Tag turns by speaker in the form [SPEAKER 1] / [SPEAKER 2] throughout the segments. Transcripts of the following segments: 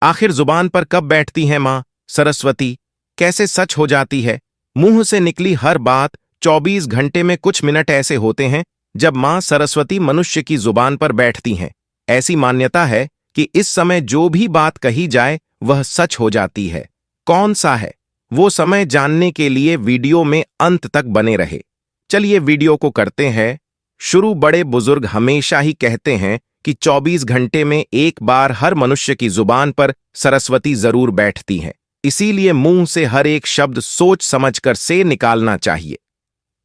[SPEAKER 1] आखिर जुबान पर कब बैठती है मां सरस्वती? कैसे सच हो जाती है? मुंह से निकली हर बात 24 घंटे में कुछ मिनट ऐसे होते हैं जब मां सरस्वती मनुष्य की जुबान पर बैठती हैं। ऐसी मान्यता है कि इस समय जो भी बात कही जाए वह सच हो जाती है। कौन सा है वो समय जानने के लिए वीडियो में अंत तक बने रहे। चलिए वीडियो को करते हैं शुरू। बड़े बुजुर्ग हमेशा ही कहते हैं कि 24 घंटे में एक बार हर मनुष्य की जुबान पर सरस्वती जरूर बैठती हैं। इसीलिए मुंह से हर एक शब्द सोच समझकर से निकालना चाहिए।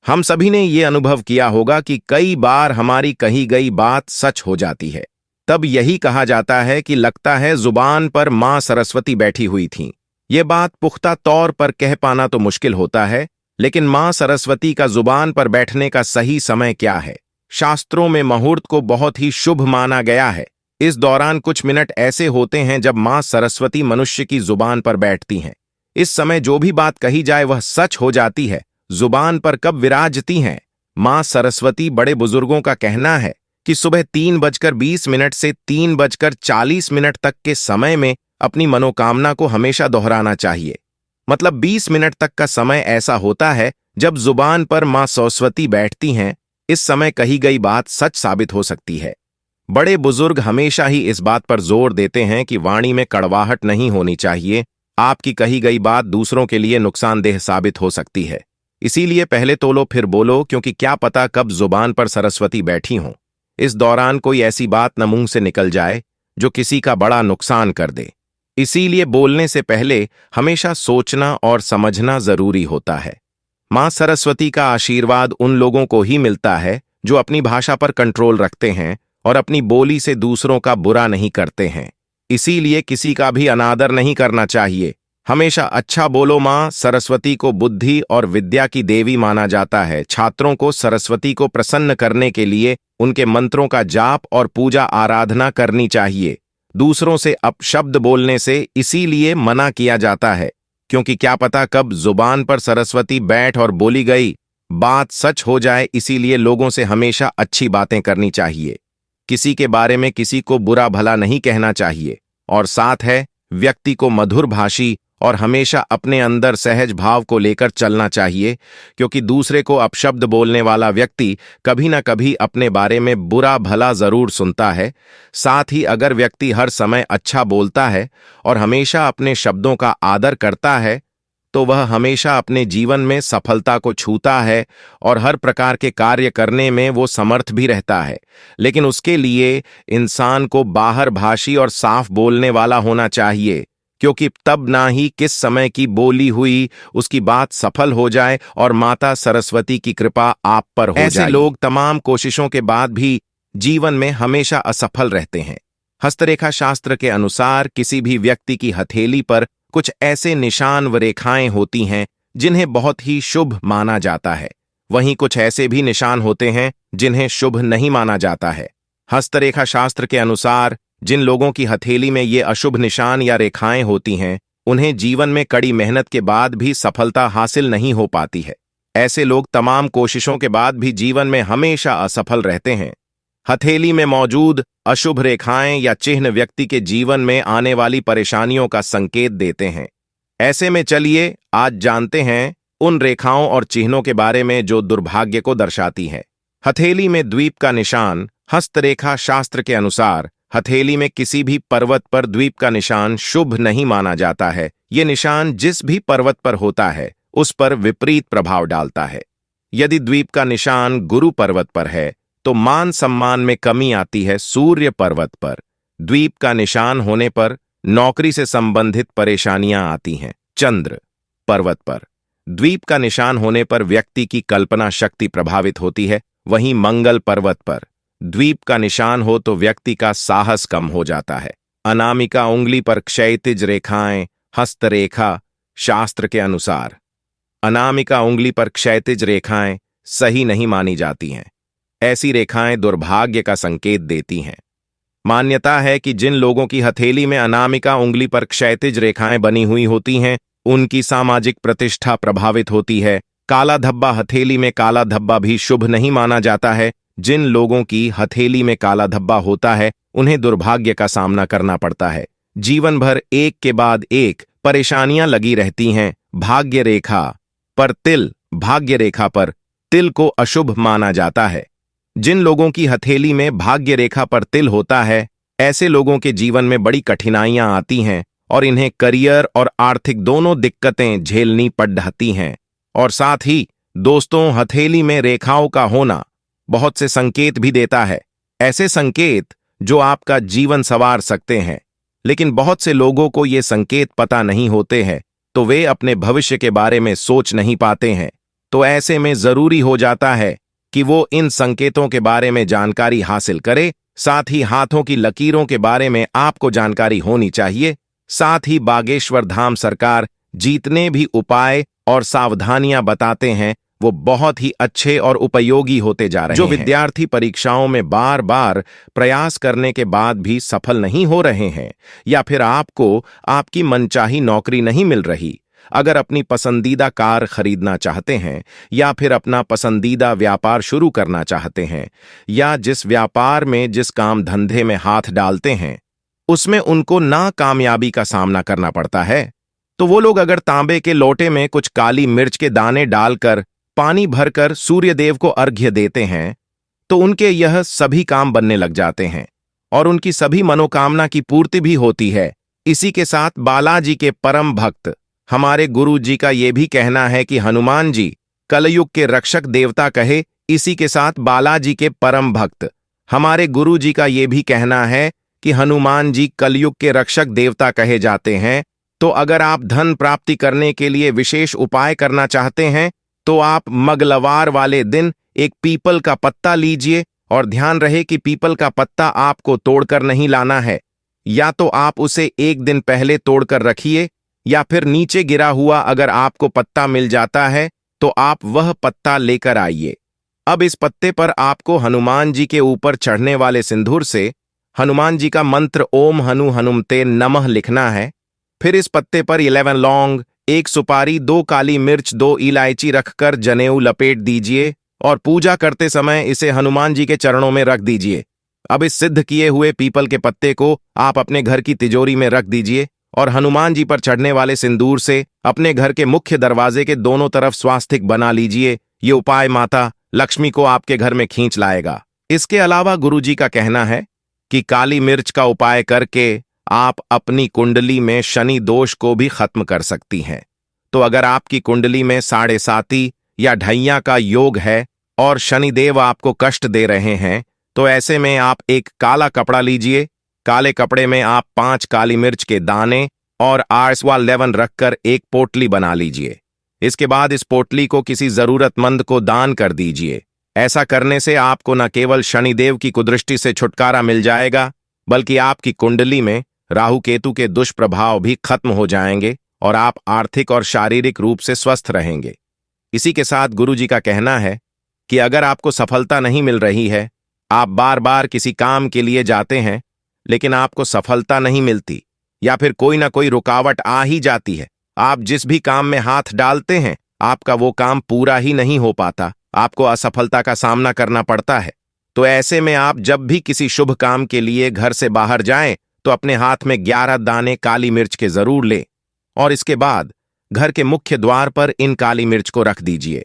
[SPEAKER 1] हम सभी ने ये अनुभव किया होगा कि कई बार हमारी कही गई बात सच हो जाती है। तब यही कहा जाता है कि लगता है जुबान पर मां सरस्वती बैठी हुई थीं। ये बात पुख्ता तौर पर कह पाना तो मुश्किल होता है, लेकिन मां सरस्वती का जुबान पर बैठने का सही समय क्या है? शास्त्रों में मुहूर्त को बहुत ही शुभ माना गया है। इस दौरान कुछ मिनट ऐसे होते हैं जब मां सरस्वती मनुष्य की जुबान पर बैठती हैं। इस समय जो भी बात कही जाए वह सच हो जाती है। जुबान पर कब विराजती हैं मां सरस्वती? बड़े बुजुर्गों का कहना है कि सुबह 3:20 से 3:40 तक के समय में अपनी मनोकामना को हमेशा दोहराना चाहिए। मतलब 20 मिनट तक का समय ऐसा होता है जब जुबान पर मां सरस्वती बैठती हैं। इस समय कही गई बात सच साबित हो सकती है। बड़े बुजुर्ग हमेशा ही इस बात पर जोर देते हैं कि वाणी में कड़वाहट नहीं होनी चाहिए। आपकी कही गई बात दूसरों के लिए नुकसानदेह साबित हो सकती है। इसीलिए पहले तोलो फिर बोलो, क्योंकि क्या पता कब जुबान पर सरस्वती बैठी हों। इस दौरान कोई ऐसी बात न मुंह से निकल जाए जो किसी का बड़ा नुकसान कर दे। इसीलिए बोलने से पहले हमेशा सोचना और समझना जरूरी होता है। मां सरस्वती का आशीर्वाद उन लोगों को ही मिलता है जो अपनी भाषा पर कंट्रोल रखते हैं और अपनी बोली से दूसरों का बुरा नहीं करते हैं। इसीलिए किसी का भी अनादर नहीं करना चाहिए। हमेशा अच्छा बोलो। मां सरस्वती को बुद्धि और विद्या की देवी माना जाता है। छात्रों को सरस्वती को प्रसन्न करने के लिए उनके मंत्रों का जाप और पूजा आराधना करनी चाहिए। दूसरों से अपशब्द बोलने से इसीलिए मना किया जाता है, क्योंकि क्या पता कब जुबान पर सरस्वती बैठ और बोली गई बात सच हो जाए। इसीलिए लोगों से हमेशा अच्छी बातें करनी चाहिए। किसी के बारे में किसी को बुरा भला नहीं कहना चाहिए। और साथ है व्यक्ति को मधुर भाषी और हमेशा अपने अंदर सहज भाव को लेकर चलना चाहिए, क्योंकि दूसरे को अपशब्द बोलने वाला व्यक्ति कभी ना कभी अपने बारे में बुरा भला जरूर सुनता है। साथ ही अगर व्यक्ति हर समय अच्छा बोलता है और हमेशा अपने शब्दों का आदर करता है तो वह हमेशा अपने जीवन में सफलता को छूता है और हर प्रकार के कार्य करने में वो समर्थ भी रहता है। लेकिन उसके लिए इंसान को बाहर भाषी और साफ बोलने वाला होना चाहिए, क्योंकि तब ना ही किस समय की बोली हुई उसकी बात सफल हो जाए और माता सरस्वती की कृपा आप पर हो जाए। ऐसे लोग तमाम कोशिशों के बाद भी जीवन में हमेशा असफल रहते हैं। हस्तरेखा शास्त्र के अनुसार किसी भी व्यक्ति की हथेली पर कुछ ऐसे निशान व रेखाएं होती हैं जिन्हें बहुत ही शुभ माना जाता है। वहीं कुछ ऐसे भी निशान होते हैं जिन्हें शुभ नहीं माना जाता है। हस्तरेखा शास्त्र के अनुसार जिन लोगों की हथेली में ये अशुभ निशान या रेखाएं होती हैं, उन्हें जीवन में कड़ी मेहनत के बाद भी सफलता हासिल नहीं हो पाती है। ऐसे लोग तमाम कोशिशों के बाद भी जीवन में हमेशा असफल रहते हैं। हथेली में मौजूद अशुभ रेखाएं या चिन्ह व्यक्ति के जीवन में आने वाली परेशानियों का संकेत देते हैं। ऐसे में चलिए आज जानते हैं उन रेखाओं और चिन्हों के बारे में जो दुर्भाग्य को दर्शाती हैं। हथेली में द्वीप का निशान। हस्तरेखा शास्त्र के अनुसार हथेली में किसी भी पर्वत पर द्वीप का निशान शुभ नहीं माना जाता है। ये निशान जिस भी पर्वत पर होता है उस पर विपरीत प्रभाव डालता है। यदि द्वीप का निशान गुरु पर्वत पर है तो मान सम्मान में कमी आती है। सूर्य पर्वत पर द्वीप का निशान होने पर नौकरी से संबंधित परेशानियां आती हैं। चंद्र पर्वत पर द्वीप का निशान होने पर व्यक्ति की कल्पना शक्ति प्रभावित होती है। वहीं मंगल पर्वत पर द्वीप का निशान हो तो व्यक्ति का साहस कम हो जाता है। अनामिका उंगली पर क्षैतिज रेखाएं। हस्तरेखा शास्त्र के अनुसार अनामिका उंगली पर क्षैतिज रेखाएं सही नहीं मानी जाती हैं। ऐसी रेखाएं दुर्भाग्य का संकेत देती हैं। मान्यता है कि जिन लोगों की हथेली में अनामिका उंगली पर क्षैतिज रेखाएं बनी हुई होती हैं, उनकी सामाजिक प्रतिष्ठा प्रभावित होती है। काला धब्बा हथेली में काला धब्बा भी शुभ नहीं माना जाता है। जिन लोगों की हथेली में काला धब्बा होता है उन्हें दुर्भाग्य का सामना करना पड़ता है। जीवन भर एक के बाद एक परेशानियां लगी रहती हैं। भाग्य रेखा पर तिल, भाग्य रेखा पर तिल को अशुभ माना जाता है। जिन लोगों की हथेली में भाग्य रेखा पर तिल होता है, ऐसे लोगों के जीवन में बड़ी कठिनाइयां आती हैं और इन्हें करियर और आर्थिक दोनों दिक्कतें झेलनी पड़ती हैं। और साथ ही दोस्तों, हथेली में रेखाओं का होना बहुत से संकेत भी देता है, ऐसे संकेत जो आपका जीवन संवार सकते हैं। लेकिन बहुत से लोगों को ये संकेत पता नहीं होते हैं, तो वे अपने भविष्य के बारे में सोच नहीं पाते हैं। तो ऐसे में जरूरी हो जाता है कि वो इन संकेतों के बारे में जानकारी हासिल करे। साथ ही हाथों की लकीरों के बारे में आपको जानकारी होनी चाहिए। साथ ही बागेश्वर धाम सरकार जितने भी उपाय और सावधानियां बताते हैं, वो बहुत ही अच्छे और उपयोगी होते जा रहे हैं। जो विद्यार्थी परीक्षाओं में बार बार प्रयास करने के बाद भी सफल नहीं हो रहे हैं, या फिर आपको आपकी मनचाही नौकरी नहीं मिल रही, अगर अपनी पसंदीदा कार खरीदना चाहते हैं, या फिर अपना पसंदीदा व्यापार शुरू करना चाहते हैं, या जिस व्यापार में जिस काम धंधे में हाथ डालते हैं उसमें उनको नाकामयाबी का सामना करना पड़ता है, तो वो लोग अगर तांबे के लोटे में कुछ काली मिर्च के दाने डालकर पानी भरकर सूर्यदेव को अर्घ्य देते हैं, तो उनके यह सभी काम बनने लग जाते हैं और उनकी सभी मनोकामना की पूर्ति भी होती है। इसी के साथ बालाजी के परम भक्त हमारे गुरु जी का यह भी कहना है कि हनुमान जी कलयुग के रक्षक देवता कहे। इसी के साथ बालाजी के परम भक्त हमारे गुरु जी का यह भी कहना है कि हनुमान जी कलयुग के रक्षक देवता कहे जाते हैं। तो अगर आप धन प्राप्ति करने के लिए विशेष उपाय करना चाहते हैं, तो आप मंगलवार वाले दिन एक पीपल का पत्ता लीजिए, और ध्यान रहे कि पीपल का पत्ता आपको तोड़कर नहीं लाना है। या तो आप उसे एक दिन पहले तोड़कर रखिए, या फिर नीचे गिरा हुआ अगर आपको पत्ता मिल जाता है तो आप वह पत्ता लेकर आइए। अब इस पत्ते पर आपको हनुमान जी के ऊपर चढ़ने वाले सिंदूर से हनुमान जी का मंत्र ओम हनु हनुमते नमः लिखना है। फिर इस पत्ते पर 11 लौंग, 1 सुपारी, 2 काली मिर्च, 2 इलायची रखकर जनेऊ लपेट दीजिए और पूजा करते समय इसे हनुमान जी के चरणों में रख दीजिए। अब इस सिद्ध किए हुए पीपल के पत्ते को आप अपने घर की तिजोरी में रख दीजिए और हनुमान जी पर चढ़ने वाले सिंदूर से अपने घर के मुख्य दरवाजे के दोनों तरफ स्वास्तिक बना लीजिए। ये उपाय माता लक्ष्मी को आपके घर में खींच लाएगा। इसके अलावा गुरुजी का कहना है कि काली मिर्च का उपाय करके आप अपनी कुंडली में शनि दोष को भी खत्म कर सकती हैं। तो अगर आपकी कुंडली में 7.5 या ढैया का योग है और शनिदेव आपको कष्ट दे रहे हैं, तो ऐसे में आप एक काला कपड़ा लीजिए। काले कपड़े में आप 5 काली मिर्च के दाने और आर्सवा लेवन रखकर एक पोटली बना लीजिए। इसके बाद इस पोटली को किसी जरूरतमंद को दान कर दीजिए। ऐसा करने से आपको न केवल शनिदेव की कुदृष्टि से छुटकारा मिल जाएगा, बल्कि आपकी कुंडली में राहु केतु के दुष्प्रभाव भी खत्म हो जाएंगे और आप आर्थिक और शारीरिक रूप से स्वस्थ रहेंगे। इसी के साथ गुरुजी का कहना है कि अगर आपको सफलता नहीं मिल रही है, आप बार बार किसी काम के लिए जाते हैं लेकिन आपको सफलता नहीं मिलती, या फिर कोई ना कोई रुकावट आ ही जाती है, आप जिस भी काम में हाथ डालते हैं आपका वो काम पूरा ही नहीं हो पाता, आपको असफलता का सामना करना पड़ता है, तो ऐसे में आप जब भी किसी शुभ काम के लिए घर से बाहर जाएं तो अपने हाथ में 11 दाने काली मिर्च के जरूर लें और इसके बाद घर के मुख्य द्वार पर इन काली मिर्च को रख दीजिए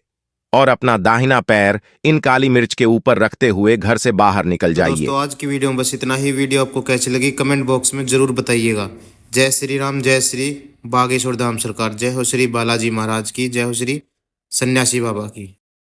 [SPEAKER 1] और अपना दाहिना पैर इन काली मिर्च के ऊपर रखते हुए घर से बाहर निकल जाइए।
[SPEAKER 2] दोस्तों, आज की वीडियो में बस इतना ही। वीडियो आपको कैसी लगी कमेंट बॉक्स में जरूर बताइएगा। जय श्री राम, जय श्री बागेश्वर धाम सरकार, जय हो श्री बालाजी महाराज की, जय हो श्री सन्यासी बाबा की।